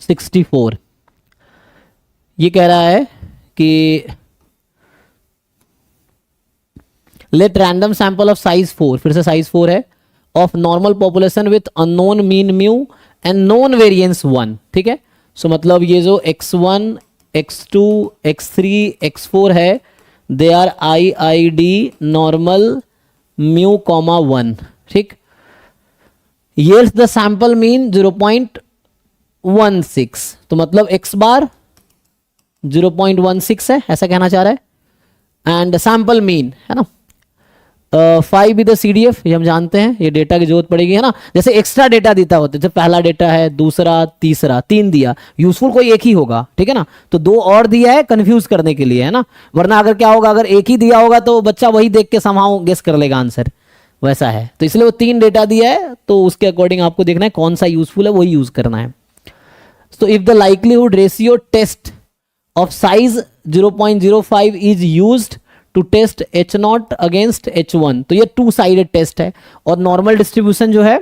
64। ये कह रहा है कि let random sample of size 4, फिर से साइज 4 है, of normal population with unknown mean mu and known variance 1। ठीक है, सो मतलब ये जो x1 x2 x3 x4 है, they are IID normal mu comma 1। ठीक, Here's the sample mean 0.16, तो मतलब x बार 0.16 है, ऐसा कहना चाह रहा है। एंड सैंपल मीन है ना 5 विद CDF, ये हम जानते हैं, ये डेटा की जरूरत पड़ेगी है ना। जैसे एक्स्ट्रा डेटा देता होता है, जब पहला डेटा है, दूसरा, तीसरा, 3 दिया, यूजफुल कोई एक ही होगा, ठीक है ना, तो 2 और दिया है कंफ्यूज करने के लिए है ना। वरना अगर क्या होगा, अगर एक ही दिया होगा तो बच्चा वही देख के समहाउ गेस कर लेगा आंसर, वैसा है। तो इसलिए वो 3 डेटा दिया है, तो उसके अकॉर्डिंग आपको देखना है कौन सा यूजफुल है, वही यूज करना है। तो if the likelihood ratio test of size 0.05 is used to test H0 against H1, तो ये 2 साइडेड टेस्ट है। और नॉर्मल डिस्ट्रीब्यूशन जो है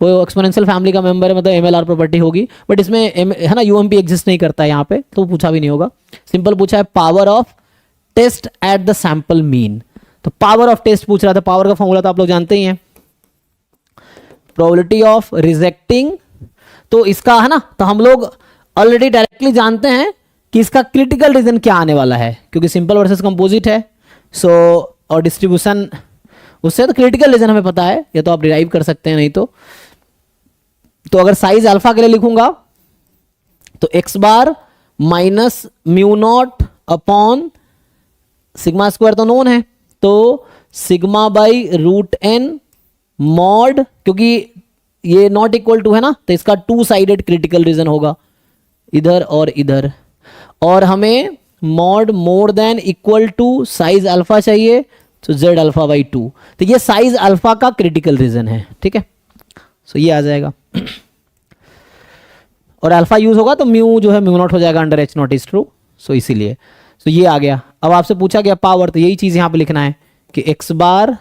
वो एक्सपोनेंशियल फैमिली का मेंबर है, मतलब MLR प्रॉपर्टी होगी, बट इसमें है ना UMP एग्जिस्ट नहीं करता है यहाँ पे, तो पूछा भी नहीं होगा। सिंपल पूछा है power of test at the sample mean, तो पावर ऑफ टेस्ट पूछ रहा था। पावर का फॉर्मूला तो आप लोग जानते ही हैं, प्रोबेबिलिटी ऑफ रिजेक्टिंग। तो इसका है ना, तो हम लोग ऑलरेडी डायरेक्टली जानते हैं कि इसका क्रिटिकल रीजन क्या आने वाला है, क्योंकि सिंपल वर्सेस कंपोजिट है। सो और डिस्ट्रीब्यूशन उससे, तो क्रिटिकल रीजन हमें पता है, ये तो आप डिराइव कर सकते हैं। नहीं तो अगर साइज अल्फा के लिए लिखूंगा तो x bar minus mu not upon sigma square तो नोन है, तो sigma by root N mod, क्योंकि ये नॉट इक्वल टू है ना, तो इसका 2 साइडेड क्रिटिकल रीजन होगा, इधर और इधर। और हमें mod more than equal to size alpha चाहिए, तो z अल्फा बाई 2, तो ये साइज अल्फा का क्रिटिकल रीजन है। ठीक है, सो ये आ जाएगा। और अल्फा यूज होगा तो म्यू जो है म्यू नॉट हो जाएगा अंडर H0 इज ट्रू, सो इसीलिए तो ये आ गया। अब आपसे पूछा गया पावर, तो यही चीज यहां पे लिखना है कि x बार,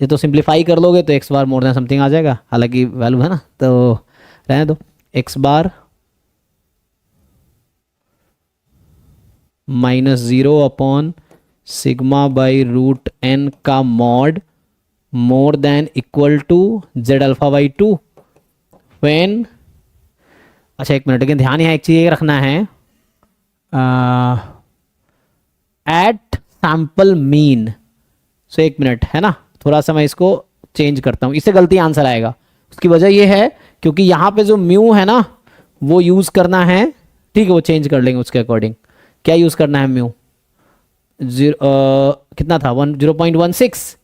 ये तो सिंप्लीफाई कर लोगे तो x बार मोर देन समथिंग आ जाएगा, हालांकि वैल्यू है ना, तो रहने दो। x bar minus 0 upon sigma by root n का mod more than equal to z alpha by 2 when, अच्छा एक मिनट, लेकिन ध्यान यहाँ एक चीज ये रखना है, एट सैंपल मीन। सो एक मिनट है ना, थोड़ा सा मैं इसको चेंज करता हूं, इससे गलती आंसर आएगा। उसकी वजह ये है क्योंकि यहाँ पे जो म्यू है ना वो यूज करना है, ठीक है, वो चेंज कर लेंगे उसके अकॉर्डिंग। क्या यूज करना है म्यू, कितना था 0.16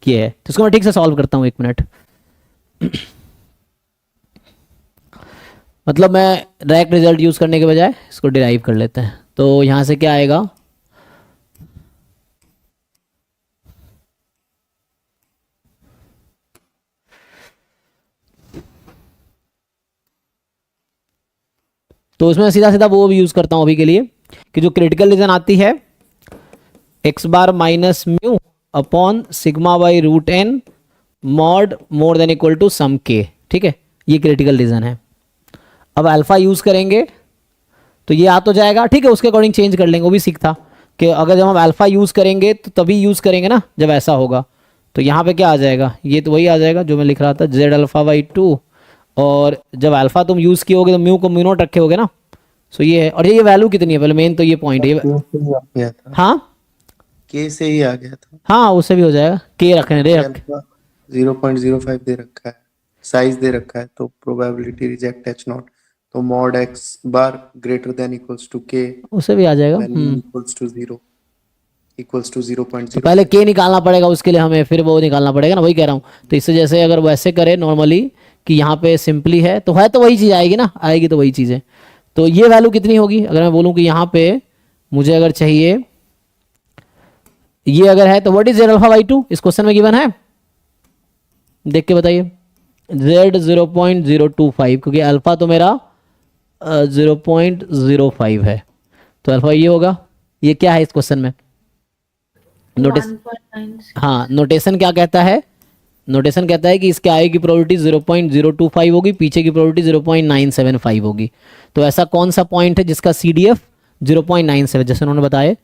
ये है, तो इसको मैं ठीक से सॉल्व करता हूँ, एक मिनट। मतलब मैं डायरेक्ट रिजल्ट यूज करने के बजाय इसको डिराइव कर लेते हैं। तो यहां से क्या आएगा, तो उसमें सीधा सीधा वो भी यूज करता हूं अभी के लिए, कि जो क्रिटिकल रीजन आती है x bar minus mu upon sigma by root N mod more than equal to some k। ठीक है, ये क्रिटिकल रीजन है। अब अल्फा यूज करेंगे तो ये आ तो जाएगा, ठीक है, उसके अकॉर्डिंग चेंज कर लेंगे, वो भी सीखता कि अगर जब हम अल्फा यूज करेंगे तो तभी यूज करेंगे ना जब ऐसा होगा। तो यहाँ पे क्या आ जाएगा, ये तो वही आ जाएगा जो मैं लिख रहा था, z अल्फा बाई 2, और जब अल्फा तुम यूज किए होगे तो म्यू को म्यू नॉट रखे होगे ना। सो ये है, और ये वैल्यू कितनी है पहले, मेन तो ये पॉइंट है। हाँ के से ही आ गया था, हाँ, उससे भी हो जाएगा, के रखने रे रख 0.05 दे रखा है, साइज दे रखा है, तो प्रोबेबिलिटी रिजेक्ट H0, तो mod x bar greater than equals to k उससे भी आ जाएगा। Equals to 0 equals to 0.0। तो पहले के निकालना पड़ेगा उसके लिए हमें, फिर वो निकालना पड़ेगा ना, वही कह रहा हूँ। तो इससे जैसे अगर वैसे करें नॉर्मली कि यहाँ पे सिंपली है तो वही चीज़ आएगी ना, आएगी तो वही चीज़ है। तो ये वैल्यू कितनी होगी, अगर मैं बोलूँ कि यहाँ पे मुझे अगर चाहिए, ये अगर है तो what is z alpha by 2, इस क्वेश्चन में गिवन है, देख के बताइए। z 0.025, क्योंकि अल्फा तो मेरा 0.05 है, तो अल्फा ये होगा। ये क्या है इस क्वेश्चन में, नोटिस, हाँ नोटेशन क्या कहता है नोटेशन कहता है कि इसके आगे की प्रोबेबिलिटी 0.025 होगी, पीछे की प्रोबेबिलिटी 0.975 होगी। तो ऐसा कौन सा पॉइंट है जिसका CDF 0.97, जैसे उन्होंने बताया,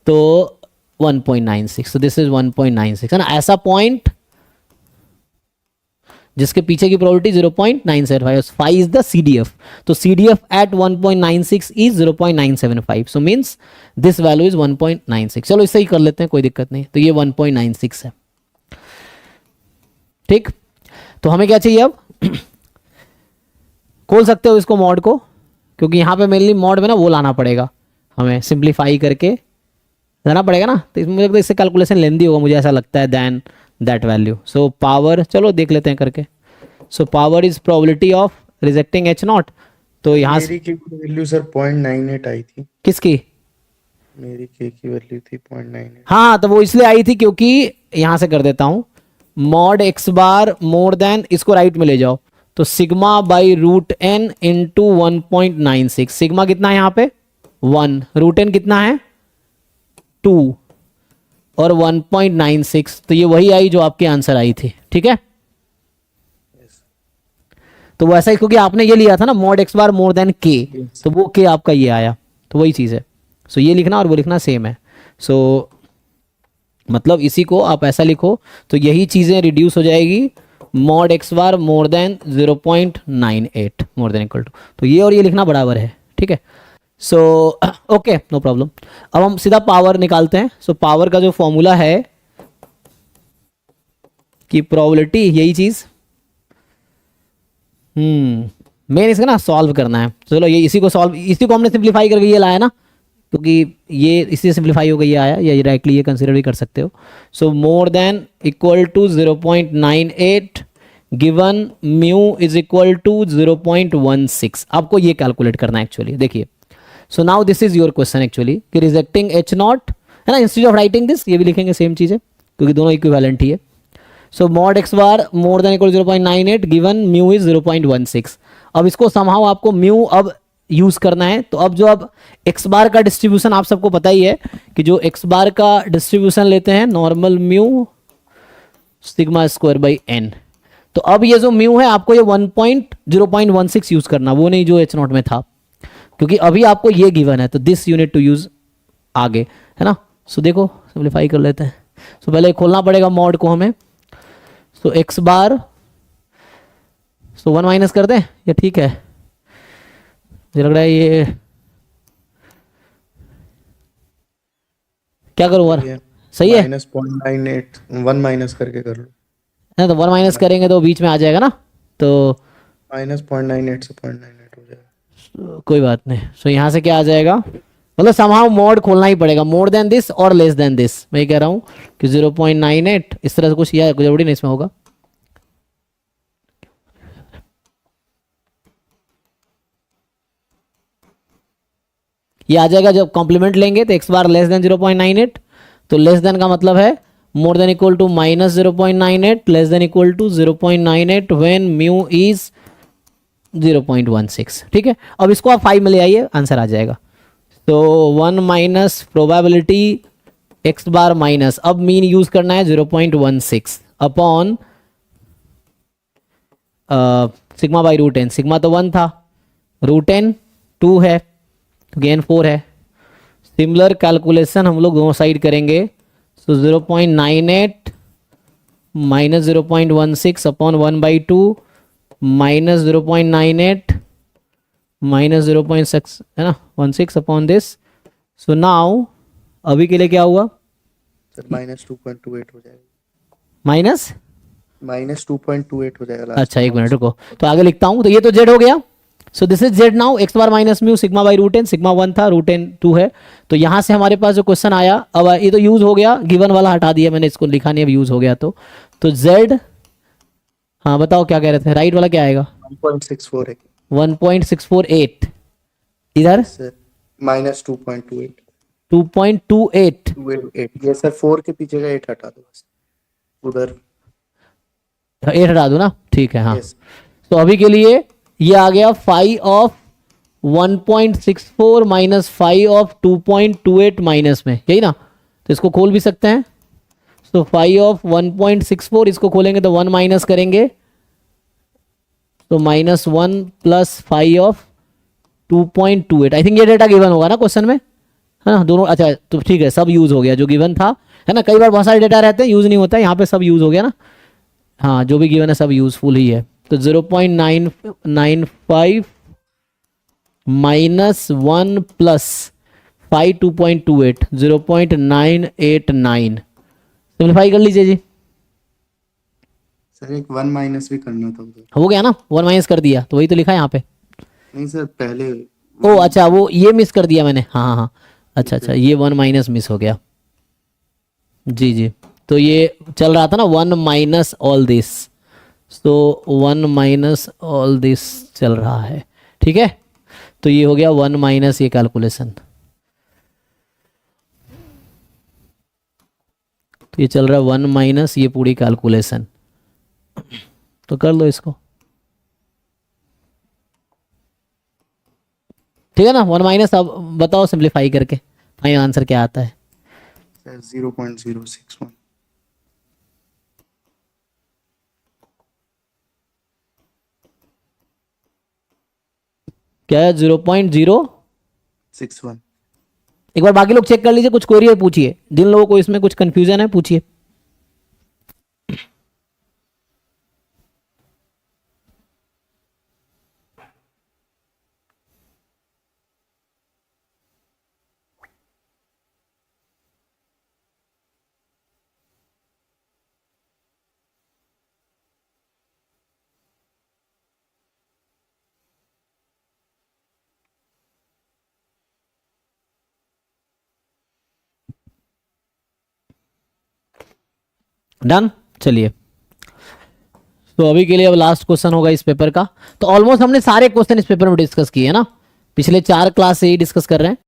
तो 1.96, तो दिस इज 1.96 है ना। ऐसा पॉइंट जिसके पीछे की प्रोबेबिलिटी 0.975, 5 इज द CDF। तो CDF at 1.96 is 0.975, so means this value is 1.96। चलो इससे ही कर लेते हैं, कोई दिक्कत नहीं। तो ये 1.96 है, ठीक। तो हमें क्या चाहिए अब खोल सकते हो इसको मॉड को, क्योंकि यहाँ पे मेनली मॉड में ना वो लाना पड़ेगा, हमें सिंप्लीफाई करके लाना पड़ेगा ना। तो मुझे लगता है इससे कैलकुलेशन लेंदी होगा, मुझे ऐसा लगता है, then that value. So power, चलो देख लेते हैं करके। So power is probability of rejecting H0। तो यहाँ मेरी के की वैल्यू सर 0.98 आई थी। किसकी? मेरी के की वैल्यू थी 0.98। हाँ, तो वो इसलिए आई थी क्योंकि यहां से कर देता हूं, मॉड x बार मोर देन, इसको राइट में ले जाओ, तो sigma by root N into 1.96। Sigma कितना है यहाँ पे 1, रूट एन कितना है 2 और 1.96, तो ये वही आई जो आपके आंसर आई थी, ठीक है। तो वैसा ही, क्योंकि आपने ये लिया था ना मॉड x बार मोर देन k, तो वो k आपका ये आया, तो वही चीज़ है। सो ये लिखना और वो लिखना सेम है। सो मतलब इसी को आप ऐसा लिखो, तो यही चीज़ें रिड्यूस हो जाएगी, mod x bar more than 0.98 more than equal to, तो ये और ये लिखना बराबर है, ठीक है। So okay, no problem. अब हम सीधा पावर निकालते हैं। सो पावर का जो फॉर्मूला है कि प्रोबेबिलिटी, यही चीज़ मेन इसका ना सॉल्व करना है। चलो ये इसी को सॉल्व, इसी को हमने सिंप्लीफाई करके ये लाया ना, क्योंकि ये इसी से सिंप्लीफाई होकर ये आया, या डायरेक्टली ये कंसिडर भी कर सकते हो। So more than equal to 0.98 given mu is equal to 0.16। आपको ये कैलकुलेट करना है एक्चुअली, देखिए। So now this is your question actually कि रिजेक्टिंग H0 है ना, इंस्टेड ऑफ राइटिंग दिस ये भी लिखेंगे सेम चीज़ है, क्योंकि दोनों इक्विवेलेंट ही है। So mod x bar more than equal 0.98 given mu is 0.16। अब इसको समहाउ आपको म्यू अब यूज करना है। तो अब जो अब x बार का डिस्ट्रीब्यूशन आप सबको पता ही है कि जो x बार का डिस्ट्रीब्यूशन लेते हैं normal mu sigma square by n। तो अब ये जो म्यू है आपको ये 0.16 यूज करना, वो नहीं जो H0 में था, क्योंकि अभी आपको ये गिवन है, तो दिस यूनिट टू यूज आगे, है ना। सो देखो सिंप्लीफाई कर लेते हैं। सो पहले खोलना पड़ेगा मॉड को हमें। सो x बार, सो 1 माइनस कर दें, ये ठीक है, मुझे लग रहा है ये क्या करूँ और सही है -0.98 1 माइनस करके कर लो ना, तो 1 माइनस करेंगे तो बीच में आ जाएगा ना, तो -0.98 से 0.98 हो जाएगा। कोई बात नहीं। सो यहाँ से क्या आ जाएगा, मतलब समहाउ मॉड खोलना ही पड़ेगा, मोर देन दिस और लेस देन दिस। मैं कह रहा हूँ कि 0.98 इस तरह से कुछ, या जरूरी नहीं इसमें होगा। ये आ जाएगा जब कॉम्प्लीमेंट लेंगे तो x बार लेस देन 0.98, तो लेस देन का मतलब है more than equal to minus 0.98, less than equal to 0.98 when mu is 0.16, ठीक है। अब इसको आप 5 में ले आइए, आंसर आ जाएगा। तो 1 माइनस प्रोबेबिलिटी x बार माइनस, अब मीन यूज करना है 0.16 upon sigma by root N. Sigma तो 1 था, रूट एन 2 है, गेन 4 है। सिमिलर कैलकुलेशन हम लोग दोनों साइड करेंगे। सो 0.98 माइनस 0.16 अपॉन 1/2 माइनस 0.98 माइनस 0.6 है ना 16 अपॉन दिस। सो नाउ अभी के लिए क्या हुआ सर -2.28 हो जाएगा, -2.28 हो जाएगा। अच्छा एक मिनट रुको, तो आगे लिखता हूँ। तो ये तो z हो गया। So this is z now, x bar minus mu sigma by root N. Sigma 1 था, रूट एन 2 है। तो यहाँ से हमारे पास जो क्वेश्चन आया, अब ये तो यूज हो गया, गिवन वाला हटा दिया मैंने, इसको लिखा नहीं, अब यूज हो गया। तो z, हाँ बताओ क्या कह रहे थे, राइट वाला क्या आएगा 1.64 है 1.648, इधर सर -2.28 2.28, 28 ये सर 4 के पीछे का 8 हटा दो बस, उधर 8 हटा दो ना, ठीक है। हाँ yes। तो अभी के लिए ये आ गया 5 ऑफ 1.64 माइनस 5 ऑफ 2.28 माइनस में, यही ना। तो इसको खोल भी सकते हैं। सो फाइव ऑफ 1.64, इसको खोलेंगे तो 1 माइनस करेंगे तो -1 प्लस 5 ऑफ 2.28। आई थिंक ये डेटा गिवन होगा ना क्वेश्चन में, है ना दोनों। अच्छा तो ठीक है, सब यूज हो गया जो गिवन था, है ना। कई बार बहुत सारे डेटा रहते हैं यूज नहीं होता है, यहाँ पे सब यूज हो गया ना। हाँ जो भी गिवन है सब यूजफुल ही है। तो 0.995 -1 प्लस 5 2.28 0.989। सिंप्लीफाई कर लीजिए जी। सर एक 1 माइनस भी करना था उधर। हो गया ना, 1 माइनस कर दिया तो वही तो लिखा है यहाँ पे। नहीं सर पहले ओ अच्छा वो ये मिस कर दिया मैंने, हाँ हाँ हाँ, अच्छा ये 1 माइनस मिस हो गया जी जी। तो ये चल रहा था ना 1 माइनस ऑल दिस, तो 1 माइनस ऑल दिस चल रहा है, ठीक है। तो ये हो गया 1 माइनस ये कैलकुलेशन, तो ये चल रहा है 1 माइनस ये पूरी कैलकुलेशन। तो कर लो इसको, ठीक है ना। 1 माइनस अब बताओ सिंप्लीफाई करके फाइनल आंसर क्या आता है। सर 0.061। क्या है 0.061। 61। एक बार बाकी लोग चेक कर लीजिए, कुछ क्वेरी है पूछिए, जिन लोगों को इसमें कुछ कंफ्यूजन है पूछिए। डन, चलिए। तो अभी के लिए अब लास्ट क्वेश्चन होगा इस पेपर का। तो ऑलमोस्ट हमने सारे क्वेश्चन इस पेपर में डिस्कस किए हैं ना, पिछले 4 क्लास से ही डिस्कस कर रहे हैं।